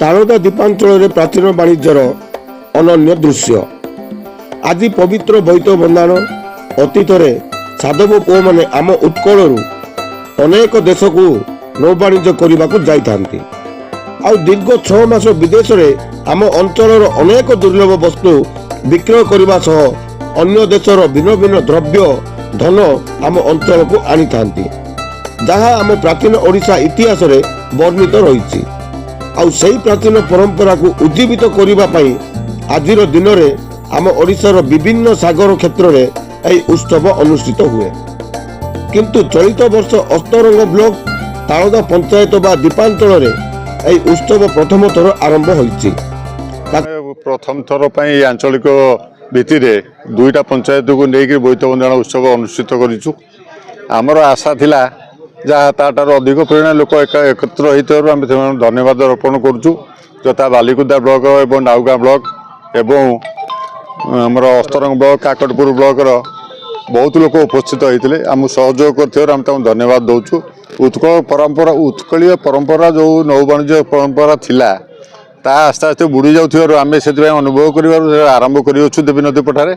तालदा द्वीपांचल प्राचीन वाणिज्यर अनन्य दृश्य। आज पवित्र बोईत बंधाण अतीत साधव पुओ मैंने आम उत्कल अनेक देश को नौ वाणिज्य करने को जाती। दीर्घ 6 मास विदेश आम अंचल अनेक दुर्लभ वस्तु विक्रय करने सह अन्य देशर भिन्न भिन्न द्रव्य धन आम अंचल को आनी था, जहाँ आम प्राचीन ओडिशा इतिहास रे वर्णित रही। आई प्राचीन परंपरा को उज्जीवित करने आज दिन में आम ओडिशार विभिन्न सागर क्षेत्र में यह उत्सव अनुष्ठित हुए। किंतु चलित वर्ष अस्तरंग ब्लॉक तालदा पंचायत बा द्वीपांचल यह उत्सव प्रथम थर आरंभ होइछि। प्रथम थर पर आंचलिक भित्तिर दुईटा पंचायत को लेकिन बोईत बंधाण उत्सव अनुष्ठित करूँ। आमर आशा थिला जहाँ ताठार अधिक परिमाण लोक एकत्र होइथिबारु आम धन्यवाद अर्पण करुचु। यथा बालिकुदा ब्लॉक एवं नाउगाँ ब्लॉक एवं आमर अस्तरंग ब्लॉक काकटपुर ब्लॉक बहुत लोक उपस्थित होते आम सहयोग कर धन्यवाद दौचु। उत्कलीय परंपरा जो नौ वाणिज्य परंपरा थिला ता आस्ते आस्ते बुड़ी जाऊँ आम से अनुभव कर आरंभ कर देवी नदी पठारे।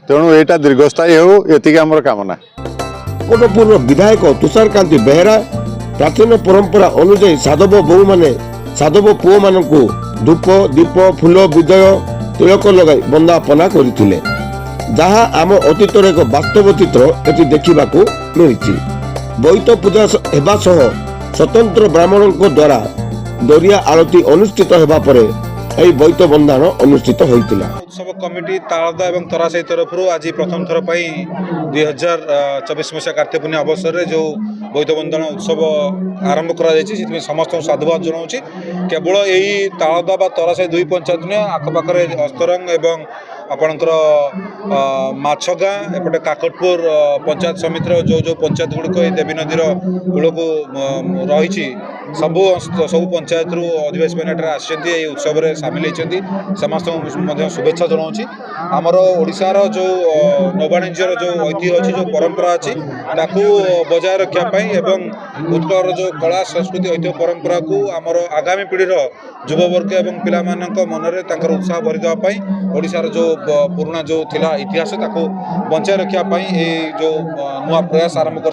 तेणु यहाँ दीर्घस्थायी हो ये आम कामना। काकटपुर विधायक तुषारकांति बेहेरा प्राचीन परंपरा अनुଯାयी साधव बहु माने साधव पुओ मानकु धूप दीप फूल विजय तिलक लगाई बंदापना करथिले, जहाँ आम अतीत एक वास्तव चित्र एटी देखा मिली। बोईत पूजा हेबा सह स्वतंत्र ब्राह्मणों द्वारा दरिया आरती अनुष्ठित होगा पर यह बोईत बंधाण अनुष्ठित होइतिला। उत्सव कमिटी तालदा एवं तरासाई तरफ आज प्रथम थर पर 2024 मसीहा कार्तिक पूर्णिमा अवसर में जो बोईत बंधाण उत्सव आरंभ कर समस्त साधुवाद जनाऊँ। केवल यही तालदा बा तरासाई दुई पंचायत नुहे आखपाखे अस्तरंग एवं आपणकर माछगाँ एपटे काकटपुर पंचायत समितिर जो जो पंचायत गुड़िक देवी नदीर कूल को रही सबू पंचायत अधिवासी मैंने आसी उत्सव में सामिल होती। समस्त शुभेच्छा जनाऊँ। आमर ओडिशार जो नौवाणिज्यर जो ऐतिह्य अच्छी जो परंपरा अच्छी ताकू बजाय रखापी एवं उत्कलर जो कला संस्कृति ऐतिह्य परंपरा को आमर आगामी पीढ़ीर युववर्ग एवं पिला मन में उत्साह भरीदेवाई ओडिशार जो पुराना जो थिला इतिहास ताको बंचाई रखापी जो नुआ प्रयास आरंभ कर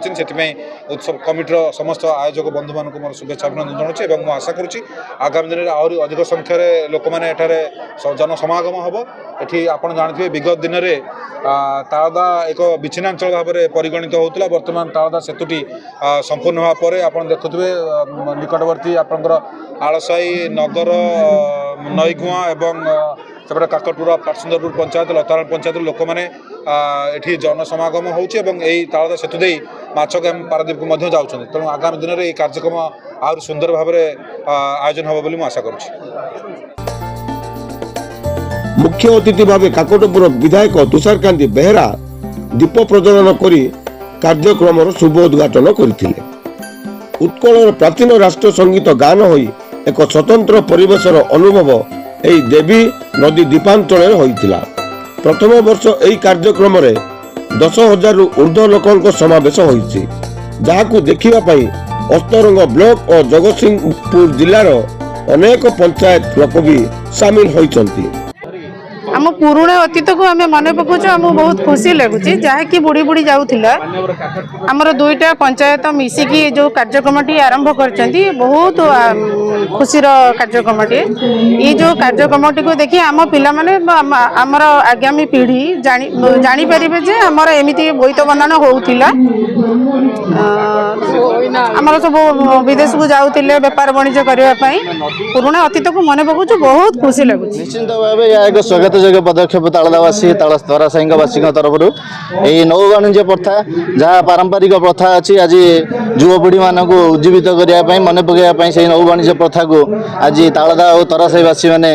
उत्सव कमिटीर समस्त आयोजक बंधु मान मोर शुभेच्छा अभिनंदन जनाऊँ। मुझे आशा करुँच आगामी दिन में आहरी अधिक संख्यार लोक मैंने जनसमागम हम एटी आपड़ जानते विगत दिन में तालदा एक विच्छिन्नांचल भाव में परिगणित होता। बर्तमान तालदा सेतुटी संपूर्ण होगापर आप देखुए निकटवर्ती आपंकर आलसाई नगर नईगुआ एवं सेपटे काकटपुर पाटसुंदरपुर पंचायत लताल पंचायत लोक मैंने ये जनसमागम होती तालदा सेतु दे माछगाँ पारादीप को जाऊँ। तेणु आगामी दिन में ये कार्यक्रम आहरी सुंदर भाव में आयोजन होगा बोली आशा करुँच। मुख्य अतिथि भाव काकटपुर विधायक तुषारकांति बेहेरा दीप प्रज्वलन कर कार्यक्रम शुभ उद्घाटन करथिले। उत्कलर प्राचीन राष्ट्र संगीत गान होई एक स्वतंत्र परिवेशर अनुभव यही देवी नदी द्वीपांचल होइतिला। प्रथम वर्ष यही कार्यक्रम 10,000 रु ऊर्ध्व लोकों समावेश होइछि, जहाकू देखिबा पई अस्तरंग ब्लॉक और जगतसिंहपुर जिलार अनेक पंचायत लोक भी सामिल होइछंती। आम पुराणा अतीत को आम मन पकाऊँ। आम बहुत खुशी लगुच जहाँकि बुड़ी बुड़ी जाऊला आमर दुईटा पंचायत मिसिकी जो कार्यक्रमटी आरंभ कर बहुत खुशीर कार्यक्रमटी। ये जो कार्यक्रमटी को देखी आम पिला माने आमर आगामी पीढ़ी जानी पारिबे जे आमर एमिति बोईत बंधाण होउथिला। आमर सब विदेश को जाऊले बेपार वाणिज्य करने पुराणा अतीत को मन पकाऊँ। बहुत खुशी लगुच। निश्चित भाव यह स्वागत जोग्य पदक्षेप तालदावासी तरासाईवासी तरफ यही नौ वाणिज्य प्रथा जहाँ पारंपरिक प्रथा अच्छी आज युवपीढ़ी मानक उज्जीवित करने मन पकड़ाई से नौ वाणिज्य प्रथा को आज तालदा और तरासाईवासी मैंने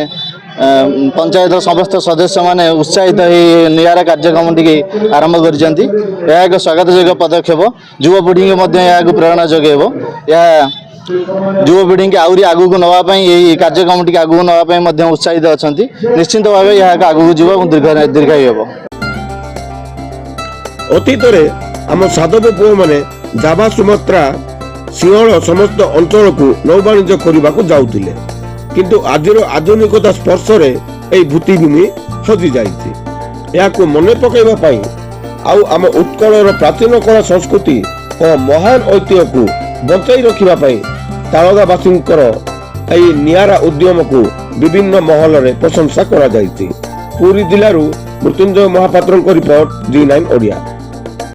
पंचायत समस्त सदस्य मैंने उत्साहित निरा कार्यक्रम टी आरंभ कर स्वागत योग्य पदक्षेप युवपीढ़ी को प्रेरणा जगेब। युवपीढ़ी के आहरी आगू को नापी यही कार्यक्रम टी आगू नापी उत्साहित अच्छा। निश्चिंत भाव यह आगू जीव दीर्घायु हे। अतीत आम साधव पुओ माने जावा सुमात्रा सिंहल समस्त अंचल को नौ वाणिज्य करने जाऊले। କିନ୍ତୁ ଆଜିର ଆଧୁନିକତା ସ୍ପର୍ଶରେ ଏହି ଭିତ୍ତିଭୂମି ହଜି ଯାଇଛି। ଏହାକୁ ମନେ ପକାଇବା ପାଇଁ ଆଉ ଆମ ଉତ୍କଳର ପ୍ରାଚୀନ କଳା ସଂସ୍କୃତି ଓ ମହାନ ଐତିହ୍ୟକୁ ବଞ୍ଚାଇ ରଖିବା ପାଇଁ ତାଳଦାବାସୀଙ୍କର ଏହି ନିଆରା ଉଦ୍ୟମକୁ ବିଭିନ୍ନ ମହଲରେ ପ୍ରଶଂସା କରାଯାଇଛି। ପୁରୀ ଜିଲ୍ଲାରୁ ମୃତ୍ୟୁଞ୍ଜୟ ମହାପାତ୍ରଙ୍କ ରିପୋର୍ଟ G9 ଓଡ଼ିଆ।